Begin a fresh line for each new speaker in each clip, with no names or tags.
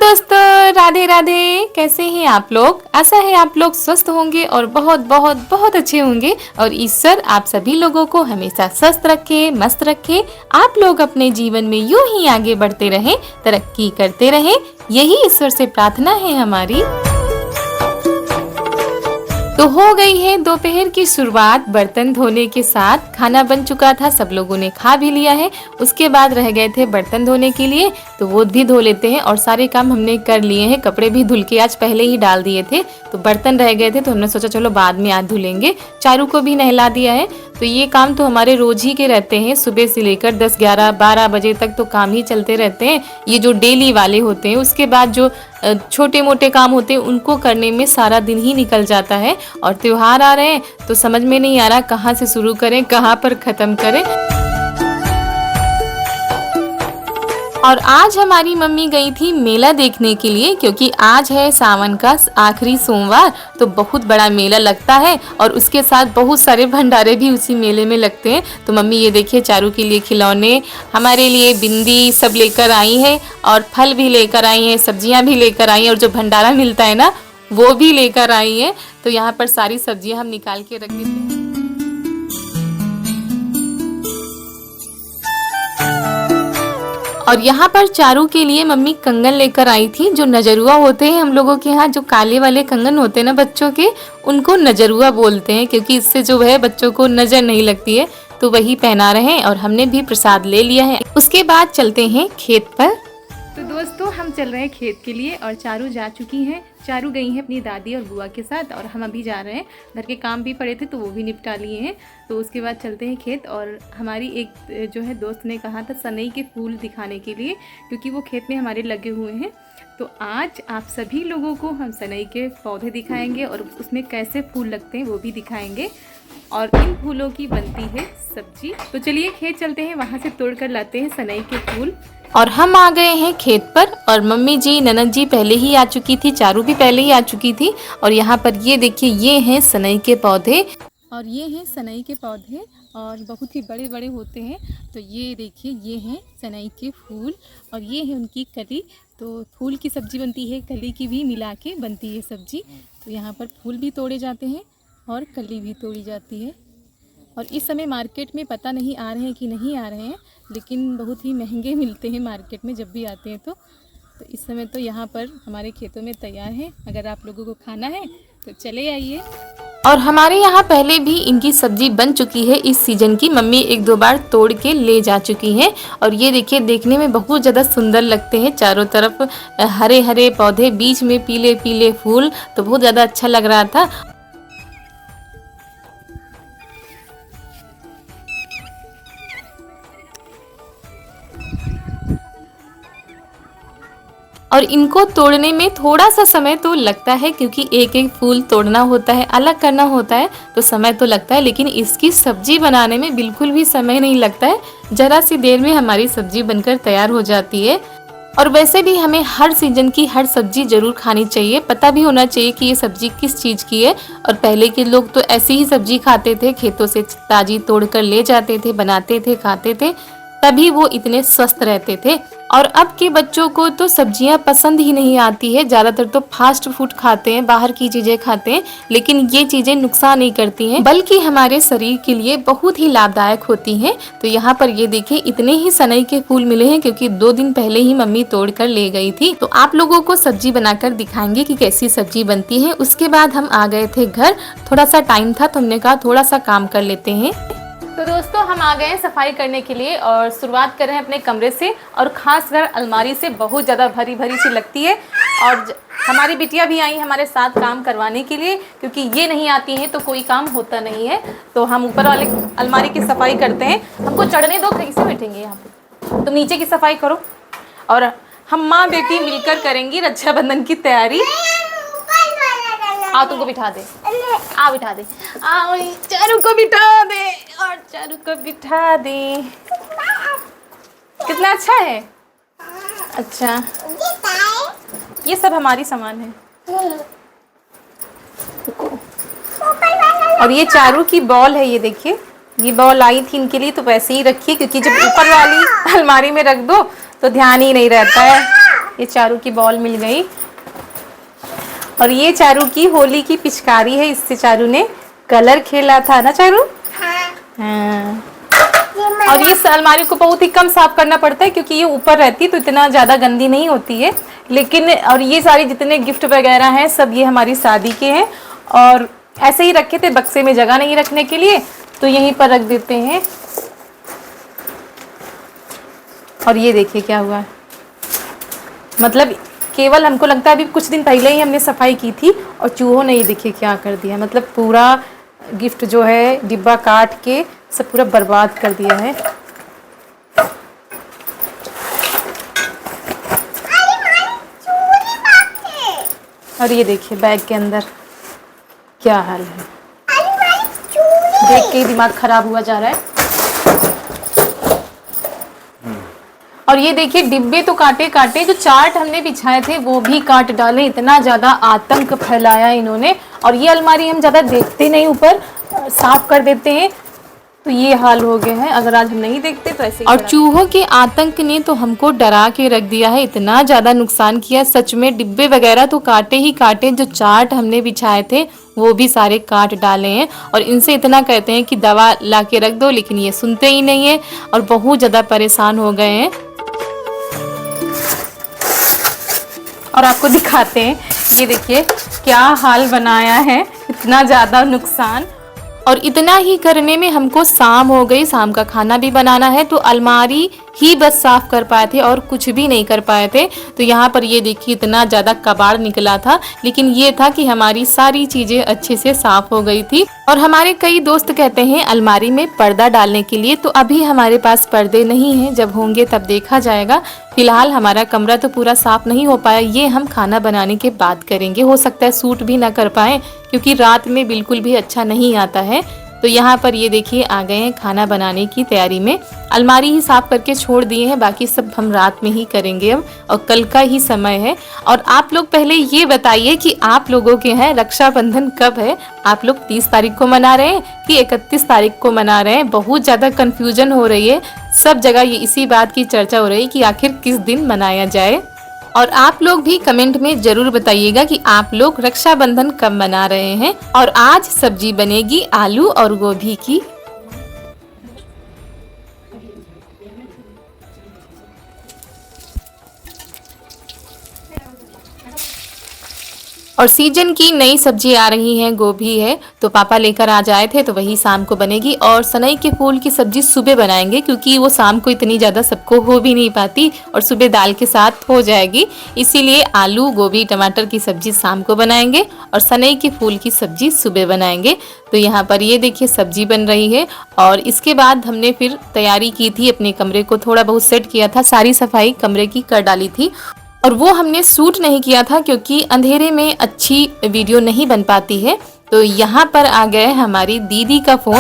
दोस्तों, राधे राधे। कैसे हैं आप लोग? आशा है आप लोग स्वस्थ होंगे और बहुत बहुत बहुत अच्छे होंगे और ईश्वर आप सभी लोगों को हमेशा स्वस्थ रखे, मस्त रखे। आप लोग अपने जीवन में यूं ही आगे बढ़ते रहें, तरक्की करते रहें, यही ईश्वर से प्रार्थना है हमारी। तो हो गई है दोपहर की शुरुआत। बर्तन धोने के साथ खाना बन चुका था, सब लोगों ने खा भी लिया है। उसके बाद रह गए थे बर्तन धोने के लिए, तो वो भी धो लेते हैं और सारे काम हमने कर लिए हैं। कपड़े भी धुल के आज पहले ही डाल दिए थे, तो बर्तन रह गए थे तो हमने सोचा चलो बाद में आज धुलेंगे। चारू को भी नहला दिया है। तो ये काम तो हमारे रोज ही के रहते हैं, सुबह से लेकर 10, 11, 12 बजे तक तो काम ही चलते रहते हैं। ये जो डेली वाले होते हैं, उसके बाद जो छोटे मोटे काम होते हैं उनको करने में सारा दिन ही निकल जाता है। और त्योहार आ रहे हैं तो समझ में नहीं आ रहा कहाँ से शुरू करें, कहाँ पर ख़त्म करें। और आज हमारी मम्मी गई थी मेला देखने के लिए, क्योंकि आज है सावन का आखिरी सोमवार, तो बहुत बड़ा मेला लगता है और उसके साथ बहुत सारे भंडारे भी उसी मेले में लगते हैं। तो मम्मी ये देखिए चारू के लिए खिलौने, हमारे लिए बिंदी सब लेकर आई है और फल भी लेकर आई हैं, सब्जियां भी लेकर आई हैं और जो भंडारा मिलता है ना वो भी लेकर आई हैं। तो यहाँ पर सारी सब्जियां हम निकाल के रख देते हैं। और यहाँ पर चारू के लिए मम्मी कंगन लेकर आई थी। जो नजरुआ होते हैं हम लोगों के यहाँ, जो काले वाले कंगन होते हैं ना बच्चों के, उनको नजरुआ बोलते हैं, क्योंकि इससे जो है बच्चों को नजर नहीं लगती है। तो वही पहना रहे हैं और हमने भी प्रसाद ले लिया है। उसके बाद चलते हैं खेत पर। तो दोस्तों हम चल रहे हैं खेत के लिए और चारू जा चुकी हैं। चारू गई हैं अपनी दादी और बुआ के साथ और हम अभी जा रहे हैं। घर के काम भी पड़े थे तो वो भी निपटा लिए हैं। तो उसके बाद चलते हैं खेत। और हमारी एक जो है दोस्त ने कहा था सनई के फूल दिखाने के लिए, क्योंकि वो खेत में हमारे लगे हुए हैं। तो आज आप सभी लोगों को हम सनई के पौधे दिखाएंगे और उसमें कैसे फूल लगते हैं वो भी दिखाएंगे। और इन फूलों की बनती है सब्जी। तो चलिए खेत चलते हैं, वहाँ से तोड़ कर लाते हैं सनई के फूल। और हम आ गए हैं खेत पर और मम्मी जी ननद जी पहले ही आ चुकी थी, चारू भी पहले ही आ चुकी थी। और यहाँ पर ये देखिए ये हैं सनई के पौधे, और ये हैं सनई के पौधे और बहुत ही बड़े बड़े होते हैं। तो ये देखिए ये हैं सनई के फूल और ये है उनकी कली। तो फूल की सब्जी बनती है, कली की भी मिला के बनती है सब्जी। तो यहाँ पर फूल भी तोड़े जाते हैं और कली भी तोड़ी जाती है। और इस समय मार्केट में पता नहीं आ रहे हैं कि नहीं आ रहे हैं, लेकिन बहुत ही महंगे मिलते हैं मार्केट में जब भी आते हैं। तो इस समय तो यहाँ पर हमारे खेतों में तैयार हैं। अगर आप लोगों को खाना है तो चले आइए। और हमारे यहाँ पहले भी इनकी सब्जी बन चुकी है इस सीजन की। मम्मी 1-2 बार तोड़ के ले जा चुकी हैं। और ये देखिए देखने में बहुत ज़्यादा सुंदर लगते हैं। चारों तरफ हरे हरे पौधे, बीच में पीले पीले फूल, तो बहुत ज़्यादा अच्छा लग रहा था। और इनको तोड़ने में थोड़ा सा समय तो लगता है, क्योंकि एक एक फूल तोड़ना होता है, अलग करना होता है, तो समय तो लगता है। लेकिन इसकी सब्जी बनाने में बिल्कुल भी समय नहीं लगता है। ज़रा सी देर में हमारी सब्जी बनकर तैयार हो जाती है। और वैसे भी हमें हर सीजन की हर सब्जी ज़रूर खानी चाहिए। पता भी होना चाहिए कि ये सब्जी किस चीज़ की है। और पहले के लोग तो ऐसी ही सब्जी खाते थे, खेतों से ताज़ी तोड़ कर ले जाते थे, बनाते थे, खाते थे, तभी वो इतने स्वस्थ रहते थे। और अब के बच्चों को तो सब्जियां पसंद ही नहीं आती है। ज़्यादातर तो फास्ट फूड खाते हैं, बाहर की चीज़ें खाते हैं। लेकिन ये चीज़ें नुकसान नहीं करती हैं, बल्कि हमारे शरीर के लिए बहुत ही लाभदायक होती हैं। तो यहाँ पर ये देखिए इतने ही सनई के फूल मिले हैं, क्योंकि 2 दिन पहले ही मम्मी तोड़ कर ले गई थी। तो आप लोगों को सब्जी बनाकर दिखाएंगे कि कैसी सब्जी बनती है। उसके बाद हम आ गए थे घर। थोड़ा सा टाइम था तो हमने कहा थोड़ा सा काम कर लेते हैं। तो दोस्तों हम आ गए हैं सफाई करने के लिए और शुरुआत कर रहे हैं अपने कमरे से, और खासकर अलमारी से। बहुत ज़्यादा भरी भरी सी लगती है। और हमारी बिटिया भी आई हमारे साथ काम करवाने के लिए, क्योंकि ये नहीं आती हैं तो कोई काम होता नहीं है। तो हम ऊपर वाले अलमारी की सफाई करते हैं। हमको चढ़ने दो, कैसे बैठेंगे यहाँ पे। तुम नीचे की सफाई करो और हम माँ बेटी मिलकर करेंगी रक्षाबंधन की तैयारी। आओ तुमको बिठा दे, आ बिठा दे, आओ चारू को बिठा दे और चारू को बिठा दे। कितना अच्छा है। अच्छा ये सब हमारी सामान है। और ये चारू की बॉल है, ये देखिए ये बॉल आई थी इनके लिए, तो वैसे ही रखिए, क्योंकि जब ऊपर वाली अलमारी में रख दो तो ध्यान ही नहीं रहता है। ये चारू की बॉल मिल गई। और ये चारू की होली की पिचकारी है, इससे चारू ने कलर खेला था ना चारू। हाँ। और ये अलमारी को बहुत ही कम साफ करना पड़ता है क्योंकि ये ऊपर रहती है तो इतना ज़्यादा गंदी नहीं होती है। लेकिन और ये सारी जितने गिफ्ट वगैरह हैं सब ये हमारी शादी के हैं और ऐसे ही रखे थे, बक्से में जगह नहीं रखने के लिए तो यहीं पर रख देते हैं। और ये देखिए क्या हुआ, मतलब केवल हमको लगता है अभी कुछ दिन पहले ही हमने सफाई की थी और चूहों ने ये देखिए क्या कर दिया, मतलब पूरा गिफ्ट जो है डिब्बा काट के सब पूरा बर्बाद कर दिया है। और ये देखिए बैग के अंदर क्या हाल है, देख के दिमाग खराब हुआ जा रहा है। और ये देखिए डिब्बे तो काटे काटे, जो चार्ट हमने बिछाए थे वो भी काट डाले, इतना ज़्यादा आतंक फैलाया इन्होंने। और ये अलमारी हम ज़्यादा देखते नहीं, ऊपर साफ कर देते हैं तो ये हाल हो गए हैं, अगर आज हम नहीं देखते तो ऐसे। और चूहों के आतंक ने तो हमको डरा के रख दिया है, इतना ज़्यादा नुकसान किया सच में। डिब्बे वगैरह तो काटे ही काटे, जो चार्ट हमने बिछाए थे वो भी सारे काट डाले हैं। और इनसे इतना कहते हैं कि दवा ला के रख दो, लेकिन ये सुनते ही नहीं है और बहुत ज़्यादा परेशान हो गए हैं। और आपको दिखाते हैं, ये देखिए क्या हाल बनाया है, इतना ज़्यादा नुकसान। और इतना ही करने में हमको शाम हो गई, शाम का खाना भी बनाना है तो अलमारी ही बस साफ कर पाए थे और कुछ भी नहीं कर पाए थे। तो यहाँ पर ये देखिए इतना ज़्यादा कबाड़ निकला था, लेकिन ये था कि हमारी सारी चीज़ें अच्छे से साफ हो गई थी। और हमारे कई दोस्त कहते हैं अलमारी में पर्दा डालने के लिए, तो अभी हमारे पास पर्दे नहीं हैं, जब होंगे तब देखा जाएगा। फिलहाल हमारा कमरा तो पूरा साफ नहीं हो पाया, ये हम खाना बनाने के बाद करेंगे। हो सकता है सूट भी ना कर पाए क्योंकि रात में बिल्कुल भी अच्छा नहीं आता है। तो यहाँ पर ये देखिए आ गए हैं खाना बनाने की तैयारी में। अलमारी ही साफ करके छोड़ दिए हैं, बाकी सब हम रात में ही करेंगे अब, और कल का ही समय है। और आप लोग पहले ये बताइए कि आप लोगों के यहाँ रक्षाबंधन कब है? आप लोग 30 तारीख को मना रहे हैं कि 31 तारीख को मना रहे हैं? बहुत ज़्यादा कन्फ्यूजन हो रही है, सब जगह ये इसी बात की चर्चा हो रही है कि आखिर किस दिन मनाया जाए। और आप लोग भी कमेंट में जरूर बताइएगा कि आप लोग रक्षाबंधन कब मना रहे हैं। और आज सब्जी बनेगी आलू और गोभी की। और सीजन की नई सब्जी आ रही है, गोभी है, तो पापा लेकर आ जाए थे तो वही शाम को बनेगी। और सनई के फूल की सब्जी सुबह बनाएंगे क्योंकि वो शाम को इतनी ज़्यादा सबको हो भी नहीं पाती और सुबह दाल के साथ हो जाएगी, इसीलिए आलू गोभी टमाटर की सब्जी शाम को बनाएंगे और सनई के फूल की सब्जी सुबह बनाएंगे। तो यहाँ पर ये देखिए सब्जी बन रही है। और इसके बाद हमने फिर तैयारी की थी, अपने कमरे को थोड़ा बहुत सेट किया था, सारी सफाई कमरे की कर डाली थी। और वो हमने शूट नहीं किया था क्योंकि अंधेरे में अच्छी वीडियो नहीं बन पाती है। तो यहाँ पर आ गए हमारी दीदी का फोन।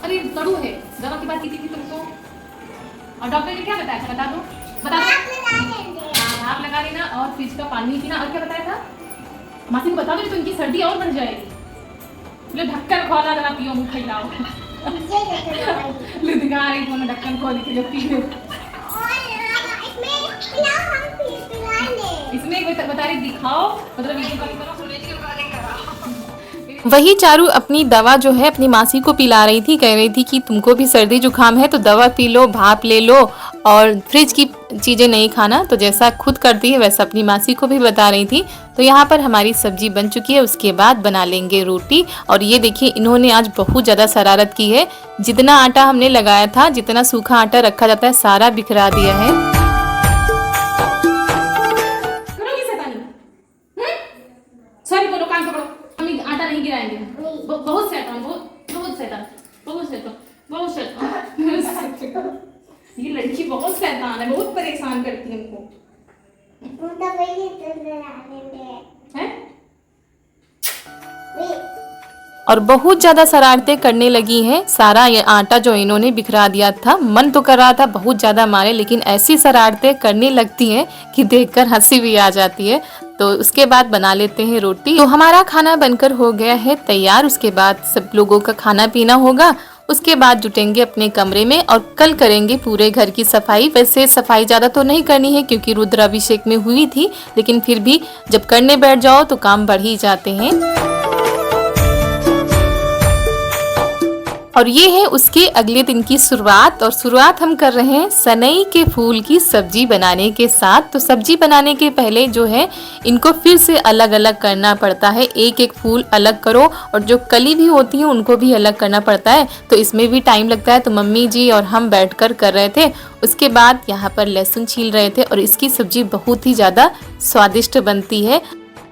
अरे कड़ू है, दवा की बात की थी तुमको और डॉक्टर ने क्या बताया था? बता दो, बता दो। आप लगा लेना और फ्रिज का पानी पीना। और क्या बताया था? मासी को बता दो तो इनकी सर्दी और बढ़ जाएगी। ढक्कन खोला जरा पियो, मुँह खिलाओ। लुधियाना को मैं ढक्कन खोल के पी लो। इसमें बता रही दिखाओ, मतलब वीडियो कॉल करो। वही चारू अपनी दवा जो है अपनी मासी को पिला रही थी, कह रही थी कि तुमको भी सर्दी जुकाम है तो दवा पी लो, भाप ले लो और फ्रिज की चीज़ें नहीं खाना। तो जैसा खुद करती है वैसा अपनी मासी को भी बता रही थी। तो यहाँ पर हमारी सब्जी बन चुकी है, उसके बाद बना लेंगे रोटी। और ये देखिए इन्होंने आज बहुत ज़्यादा शरारत की है, जितना आटा हमने लगाया था, जितना सूखा आटा रखा जाता है, सारा बिखरा दिया है। सॉरी बोलो, कान पकड़ो, हम आटा नहीं गिराएंगे। बहुत शैतान, बहुत शैतान, बहुत शैतान, बहुत शैतान। ये लड़की बहुत शैतान है, बहुत परेशान करती है हमको। और बहुत ज़्यादा शरारतें करने लगी हैं। सारा ये आटा जो इन्होंने बिखरा दिया था, मन तो कर रहा था बहुत ज़्यादा मारे, लेकिन ऐसी शरारतें करने लगती हैं कि देखकर हंसी भी आ जाती है। तो उसके बाद बना लेते हैं रोटी। तो हमारा खाना बनकर हो गया है तैयार, उसके बाद सब लोगों का खाना पीना होगा उसके बाद जुटेंगे अपने कमरे में और कल करेंगे पूरे घर की सफाई। वैसे सफाई ज़्यादा तो नहीं करनी है क्योंकि रुद्राभिषेक में हुई थी, लेकिन फिर भी जब करने बैठ जाओ तो काम बढ़ ही जाते हैं। और ये है उसके अगले दिन की शुरुआत, और शुरुआत हम कर रहे हैं सनई के फूल की सब्जी बनाने के साथ। तो सब्जी बनाने के पहले जो है इनको फिर से अलग अलग करना पड़ता है, एक एक फूल अलग करो और जो कली भी होती है उनको भी अलग करना पड़ता है, तो इसमें भी टाइम लगता है। तो मम्मी जी और हम बैठकर कर रहे थे। उसके बाद यहाँ पर लहसुन छील रहे थे और इसकी सब्जी बहुत ही ज़्यादा स्वादिष्ट बनती है।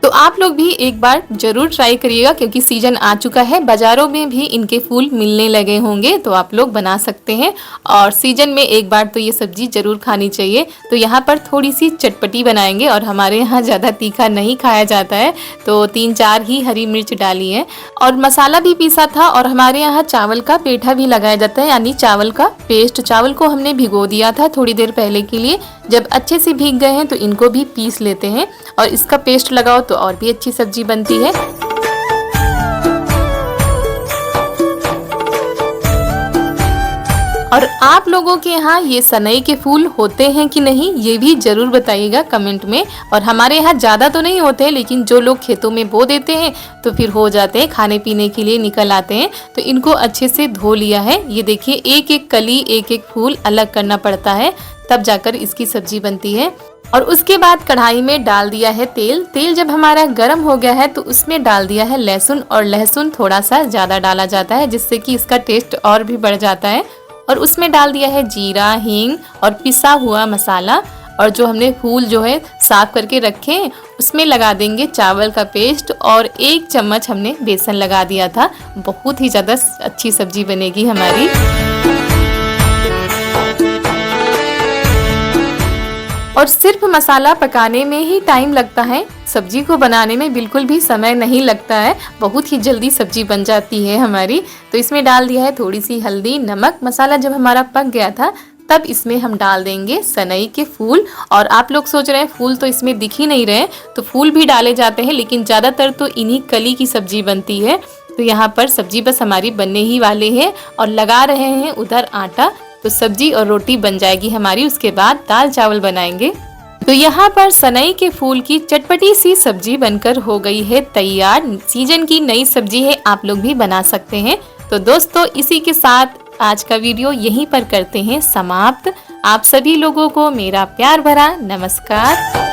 तो आप लोग भी एक बार जरूर ट्राई करिएगा क्योंकि सीजन आ चुका है, बाजारों में भी इनके फूल मिलने लगे होंगे, तो आप लोग बना सकते हैं और सीजन में एक बार तो ये सब्जी जरूर खानी चाहिए। तो यहाँ पर थोड़ी सी चटपटी बनाएंगे और हमारे यहाँ ज़्यादा तीखा नहीं खाया जाता है, तो 3-4 ही हरी मिर्च डाली है और मसाला भी पीसा था। और हमारे यहाँ चावल का पेठा भी लगाया जाता है, यानी चावल का पेस्ट। चावल को हमने भिगो दिया था थोड़ी देर पहले के लिए, जब अच्छे से भीग गए हैं तो इनको भी पीस लेते हैं और इसका पेस्ट लगाओ तो और भी अच्छी सब्जी बनती है। और आप लोगों के यहाँ ये सनई के फूल होते हैं कि नहीं, ये भी जरूर बताइएगा कमेंट में। और हमारे यहाँ ज़्यादा तो नहीं होते हैं, लेकिन जो लोग खेतों में बो देते हैं तो फिर हो जाते हैं, खाने पीने के लिए निकल आते हैं। तो इनको अच्छे से धो लिया है। ये देखिए एक एक कली एक एक फूल अलग करना पड़ता है, तब जाकर इसकी सब्जी बनती है। और उसके बाद कढ़ाई में डाल दिया है तेल। तेल जब हमारा गर्म हो गया है तो उसमें डाल दिया है लहसुन, और लहसुन थोड़ा सा ज़्यादा डाला जाता है जिससे कि इसका टेस्ट और भी बढ़ जाता है। और उसमें डाल दिया है जीरा, हींग और पिसा हुआ मसाला। और जो हमने फूल जो है साफ करके रखे हैं उसमें लगा देंगे चावल का पेस्ट, और 1 चम्मच हमने बेसन लगा दिया था। बहुत ही ज़्यादा अच्छी सब्जी बनेगी हमारी। और सिर्फ मसाला पकाने में ही टाइम लगता है, सब्जी को बनाने में बिल्कुल भी समय नहीं लगता है, बहुत ही जल्दी सब्जी बन जाती है हमारी। तो इसमें डाल दिया है थोड़ी सी हल्दी, नमक। मसाला जब हमारा पक गया था तब इसमें हम डाल देंगे सनई के फूल। और आप लोग सोच रहे हैं फूल तो इसमें दिख ही नहीं रहे, तो फूल भी डाले जाते हैं, लेकिन ज़्यादातर तो इन्हीं कली की सब्जी बनती है। तो यहाँ पर सब्जी बस हमारी बनने ही वाले हैं और लगा रहे हैं उधर आटा, तो सब्जी और रोटी बन जाएगी हमारी। उसके बाद दाल चावल बनाएंगे। तो यहाँ पर सनई के फूल की चटपटी सी सब्जी बनकर हो गई है तैयार। सीजन की नई सब्जी है, आप लोग भी बना सकते हैं। तो दोस्तों इसी के साथ आज का वीडियो यहीं पर करते हैं समाप्त। आप सभी लोगों को मेरा प्यार भरा नमस्कार।